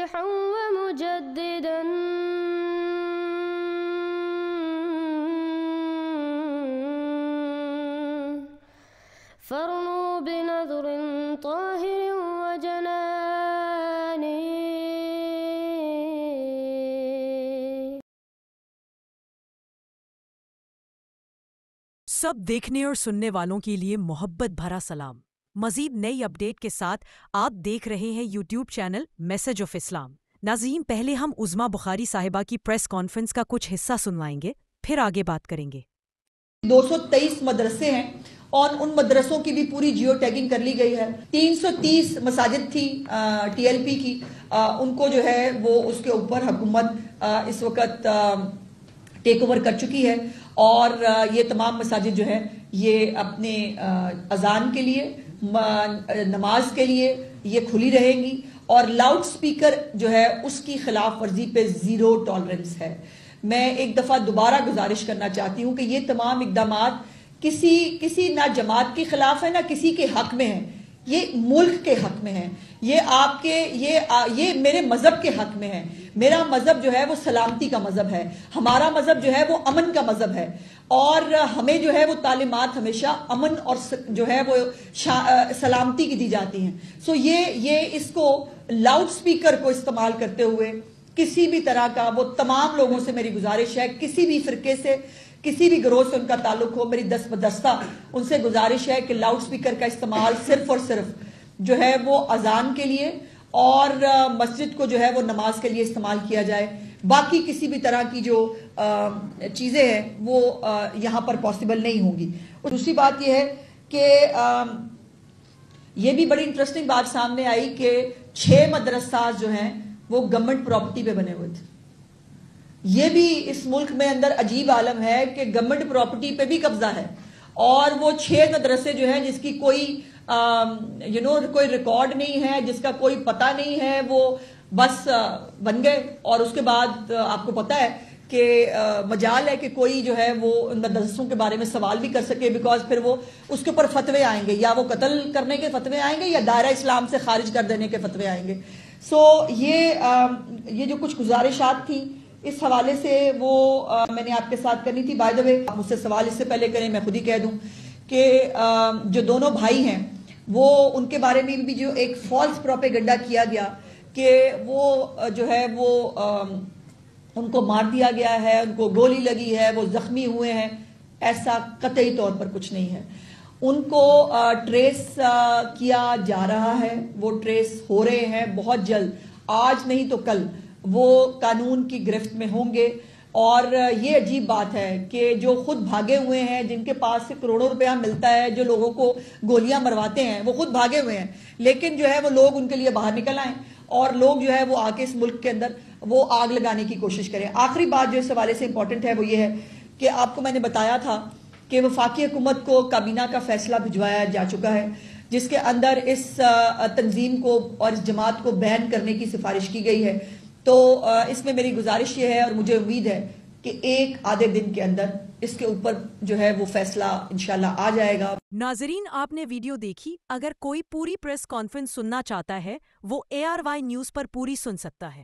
مصلحا ومجددا فارنوا بنظر طاهر وجنان. سب دیکھنے اور سننے والوں کے لیے محبت بھرا سلام. مزید نئی اپڈیٹ کے ساتھ آپ دیکھ رہے ہیں یوٹیوب چینل میسج آف اسلام. ناظرین، پہلے ہم عظمیٰ بخاری صاحبہ کی پریس کانفرنس کا کچھ حصہ سنوائیں گے، پھر آگے بات کریں گے. 223 مدرسے ہیں اور ان مدرسوں کی بھی پوری جیو ٹیگنگ کر لی گئی ہے. 330 مساجد تھی ٹی ایل پی کی، ان کو جو ہے وہ اس کے اوپر حکومت اس وقت ٹیک اوور کر چکی ہے، اور یہ تمام مساجد جو ہے یہ اپنے اذان کے لیے، نماز کے لیے یہ کھلی رہیں گی، اور لاؤڈ سپیکر جو ہے اس کی خلاف ورزی پہ زیرو ٹالرنس ہے. میں ایک دفعہ دوبارہ گزارش کرنا چاہتی ہوں کہ یہ تمام اقدامات کسی نہ جماعت کے خلاف ہے نہ کسی کے حق میں ہے، یہ ملک کے حق میں ہے، یہ آپ کے یہ میرے مذہب کے حق میں ہے. میرا مذہب جو ہے وہ سلامتی کا مذہب ہے، ہمارا مذہب جو ہے وہ امن کا مذہب ہے، اور ہمیں جو ہے وہ تعلیمات ہمیشہ امن اور جو ہے وہ سلامتی کی دی جاتی ہیں. سو یہ اس کو لاؤڈ سپیکر کو استعمال کرتے ہوئے کسی بھی طرح کا، وہ تمام لوگوں سے میری گزارش ہے، کسی بھی فرقے سے، کسی بھی گروہ سے ان کا تعلق ہو، میری دست بدستہ ان سے گزارش ہے کہ لاؤڈ سپیکر کا استعمال صرف اور صرف جو ہے وہ اذان کے لیے اور مسجد کو جو ہے وہ نماز کے لیے استعمال کیا جائے. باقی کسی بھی طرح کی جو چیزیں ہیں وہ یہاں پر پاسبل نہیں ہوں گی. اور دوسری بات یہ ہے کہ یہ بھی بڑی انٹرسٹنگ بات سامنے آئی کہ 6 مدرسات جو ہیں وہ گورنمنٹ پراپرٹی پہ بنے ہوئے تھے. یہ بھی اس ملک میں اندر عجیب عالم ہے کہ گورنمنٹ پراپرٹی پہ بھی قبضہ ہے، اور وہ 6 مدرسے جو ہیں جس کی کوئی کوئی ریکارڈ نہیں ہے، جس کا کوئی پتہ نہیں ہے، وہ بس بن گئے. اور اس کے بعد آپ کو پتہ ہے کہ مجال ہے کہ کوئی جو ہے وہ ان مدرسوں کے بارے میں سوال بھی کر سکے، بیکاز پھر وہ اس کے اوپر فتوے آئیں گے، یا وہ قتل کرنے کے فتوے آئیں گے یا دائرہ اسلام سے خارج کر دینے کے فتوے آئیں گے. سو یہ جو کچھ گزارشات تھیں اس حوالے سے وہ میں نے آپ کے ساتھ کرنی تھی. بائی دا وے، آپ مجھ سے سوال اس سے پہلے کریں، میں خود ہی کہہ دوں کہ جو دونوں بھائی ہیں وہ ان کے بارے میں بھی جو ایک فالس پروپیگنڈا کیا گیا کہ وہ جو ہے وہ ان کو مار دیا گیا ہے، ان کو گولی لگی ہے، وہ زخمی ہوئے ہیں، ایسا قطعی طور پر کچھ نہیں ہے. ان کو ٹریس کیا جا رہا ہے، وہ ٹریس ہو رہے ہیں بہت جلد، آج نہیں تو کل وہ قانون کی گرفت میں ہوں گے. اور یہ عجیب بات ہے کہ جو خود بھاگے ہوئے ہیں، جن کے پاس سے کروڑوں روپیہ ملتا ہے، جو لوگوں کو گولیاں مرواتے ہیں، وہ خود بھاگے ہوئے ہیں، لیکن جو ہے وہ لوگ ان کے لیے باہر نکل آئیں اور لوگ جو ہے وہ آ کے اس ملک کے اندر وہ آگ لگانے کی کوشش کریں. آخری بات جو اس حوالے سے امپورٹنٹ ہے وہ یہ ہے کہ آپ کو میں نے بتایا تھا کہ وفاقی حکومت کو کابینہ کا فیصلہ بھجوایا جا چکا ہے، جس کے اندر اس تنظیم کو اور اس جماعت کو بین کرنے کی سفارش کی گئی ہے. تو اس میں میری گزارش یہ ہے اور مجھے امید ہے کہ ایک آدھے دن کے اندر اس کے اوپر جو ہے وہ فیصلہ انشاءاللہ آ جائے گا. ناظرین، آپ نے ویڈیو دیکھی. اگر کوئی پوری پریس کانفرنس سننا چاہتا ہے وہ ARY نیوز پر پوری سن سکتا ہے.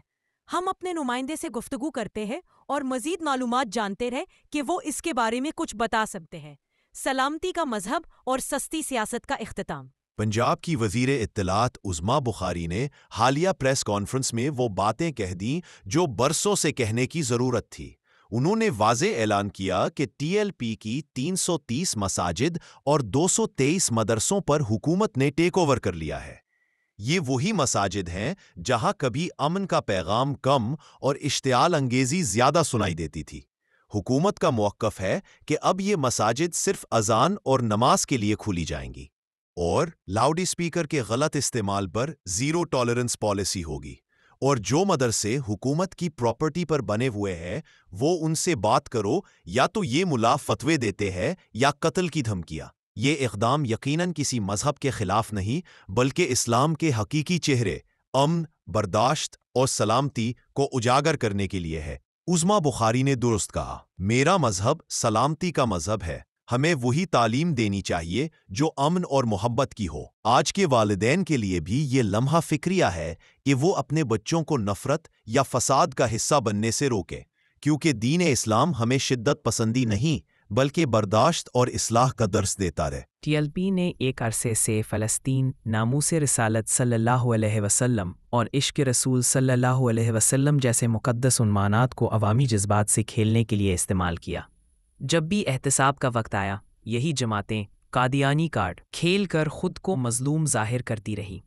ہم اپنے نمائندے سے گفتگو کرتے ہیں اور مزید معلومات جانتے رہے کہ وہ اس کے بارے میں کچھ بتا سکتے ہیں. سلامتی کا مذہب اور سستی سیاست کا اختتام. پنجاب کی وزیر اطلاعات عظمیٰ بخاری نے حالیہ پریس کانفرنس میں وہ باتیں کہہ دیں جو برسوں سے کہنے کی ضرورت تھی. انہوں نے واضح اعلان کیا کہ TLP کی 330 مساجد اور 223 مدرسوں پر حکومت نے ٹیک اوور کر لیا ہے. یہ وہی مساجد ہیں جہاں کبھی امن کا پیغام کم اور اشتعال انگیزی زیادہ سنائی دیتی تھی. حکومت کا موقف ہے کہ اب یہ مساجد صرف اذان اور نماز کے لیے کھولی جائیں گی، اور لاؤڈ اسپیکر کے غلط استعمال پر زیرو ٹالرنس پالیسی ہوگی. اور جو مدرسے حکومت کی پراپرٹی پر بنے ہوئے ہیں وہ ان سے بات کرو، یا تو یہ ملا فتوے دیتے ہیں یا قتل کی دھمکیاں. یہ اقدام یقیناً کسی مذہب کے خلاف نہیں بلکہ اسلام کے حقیقی چہرے امن، برداشت اور سلامتی کو اجاگر کرنے کے لیے ہے. عظمیٰ بخاری نے درست کہا، میرا مذہب سلامتی کا مذہب ہے. ہمیں وہی تعلیم دینی چاہیے جو امن اور محبت کی ہو۔ آج کے والدین کے لیے بھی یہ لمحہ فکریہ ہے کہ وہ اپنے بچوں کو نفرت یا فساد کا حصہ بننے سے روکے، کیونکہ دین اسلام ہمیں شدت پسندی نہیں بلکہ برداشت اور اصلاح کا درس دیتا رہے۔ TLP نے ایک عرصے سے فلسطین، ناموس رسالت صلی اللہ علیہ وسلم اور عشق رسول صلی اللہ علیہ وسلم جیسے مقدس عنوانات کو عوامی جذبات سے کھیلنے کے لیے استعمال کیا۔ جب بھی احتساب کا وقت آیا، یہی جماعتیں قادیانی کارڈ کھیل کر خود کو مظلوم ظاہر کرتی رہی۔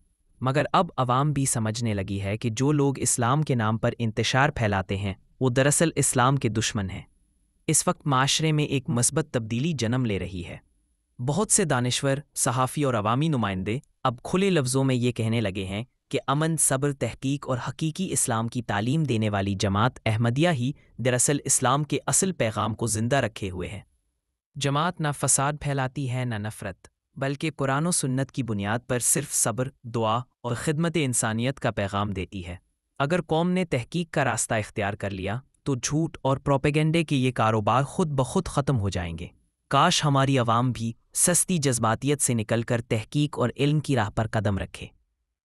مگر اب عوام بھی سمجھنے لگی ہے کہ جو لوگ اسلام کے نام پر انتشار پھیلاتے ہیں وہ دراصل اسلام کے دشمن ہیں۔ اس وقت معاشرے میں ایک مثبت تبدیلی جنم لے رہی ہے۔ بہت سے دانشور، صحافی اور عوامی نمائندے اب کھلے لفظوں میں یہ کہنے لگے ہیں کہ امن، صبر، تحقیق اور حقیقی اسلام کی تعلیم دینے والی جماعت احمدیہ ہی دراصل اسلام کے اصل پیغام کو زندہ رکھے ہوئے ہے۔ جماعت نہ فساد پھیلاتی ہے نہ نفرت، بلکہ قرآن و سنت کی بنیاد پر صرف صبر، دعا اور خدمت انسانیت کا پیغام دیتی ہے۔ اگر قوم نے تحقیق کا راستہ اختیار کر لیا تو جھوٹ اور پروپیگنڈے کے یہ کاروبار خود بخود ختم ہو جائیں گے۔ کاش ہماری عوام بھی سستی جذباتیت سے نکل کر تحقیق اور علم کی راہ پر قدم رکھے۔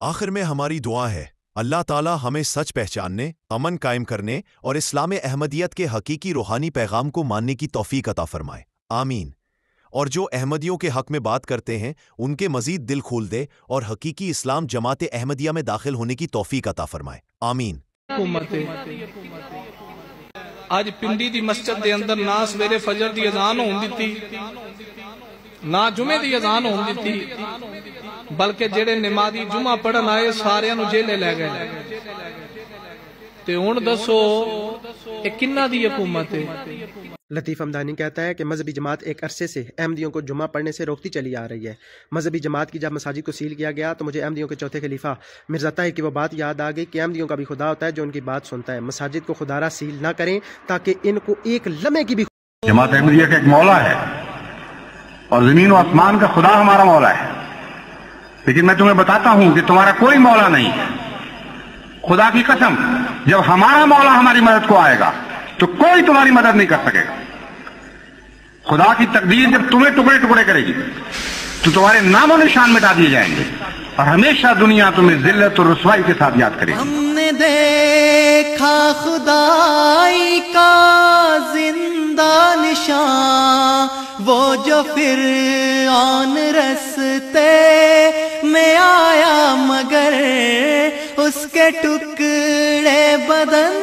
آخر میں ہماری دعا ہے اللہ تعالیٰ ہمیں سچ پہچاننے، امن قائم کرنے اور اسلام احمدیت کے حقیقی روحانی پیغام کو ماننے کی توفیق عطا فرمائے، آمین۔ اور جو احمدیوں کے حق میں بات کرتے ہیں ان کے مزید دل کھول دے اور حقیقی اسلام جماعت احمدیہ میں داخل ہونے کی توفیق عطا فرمائے، آمین۔ اج پنڈی دی مسجد دے اندر نہ سویرے فجر دی اذان ہون دتی، نہ جمعے دی اذان ہون دتی، بلکہ جڑے نمازی جمعہ پڑھن آئے سارے نو جیلے لے گئے۔ تے ہن دسو اے کنہ دی حکومت ہے؟ لطیف ہمدانی کہتا ہے کہ مذہبی جماعت ایک عرصے سے احمدیوں کو جمعہ پڑھنے سے روکتی چلی آ رہی ہے۔ مذہبی جماعت کی جب مساجد کو سیل کیا گیا تو مجھے احمدیوں کے چوتھے خلیفہ مرزا طاہر کی وہ بات یاد آ گئی کہ احمدیوں کا بھی خدا ہوتا ہے جو ان کی بات سنتا ہے۔ مساجد کو خدارہ سیل نہ کریں تاکہ ان کو ایک لمحے کی بھی جماعت احمدیہ کا ایک مولا ہے اور زمین و آسمان کا خدا ہمارا مولا ہے، لیکن میں تمہیں بتاتا ہوں کہ تمہارا کوئی مولا نہیں ہے۔ خدا کی قسم، جب ہمارا مولا ہماری مدد کو آئے گا تو کوئی تمہاری مدد نہیں کر سکے گا۔ خدا کی تقدیر جب تمہیں ٹکڑے ٹکڑے کرے گی تو تمہارے نام و نشان مٹا دیے جائیں گے اور ہمیشہ دنیا تمہیں ذلت اور رسوائی کے ساتھ یاد کرے گی۔ ہم نے دیکھا خدائی کا زندہ نشان، وہ جو فرعون رستے میں آیا مگر اس کے ٹکڑے بدن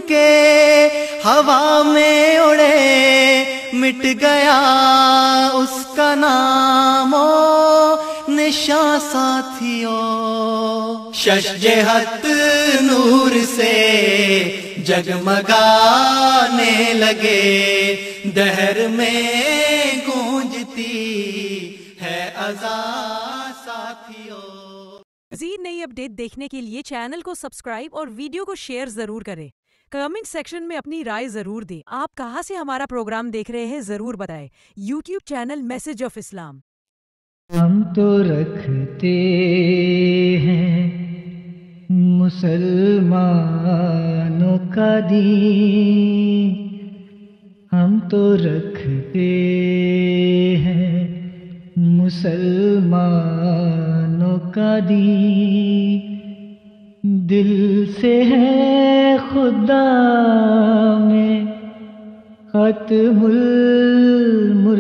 کے ہوا میں اڑے، مٹ گیا اس کا نام و نشان ساتھیوں۔ شش جہت نور سے جگمگانے لگے، دہر میں گونجتی ہے اذان ساتھیوں۔ مزید نئی اپڈیٹ دیکھنے کے لیے چینل کو سبسکرائب اور ویڈیو کو شیئر ضرور کریں۔ کمنٹ سیکشن میں اپنی رائے ضرور دیں۔ آپ کہاں سے ہمارا پروگرام دیکھ رہے ہیں ضرور بتائیں۔ یوٹیوب چینل میسج آف اسلام۔ ہم تو رکھتے ہیں مسلمانوں کا دین، ہم تو رکھتے ہیں مسلمانوں کا دین، دل سے ہے خدا میں ختم المرسلین۔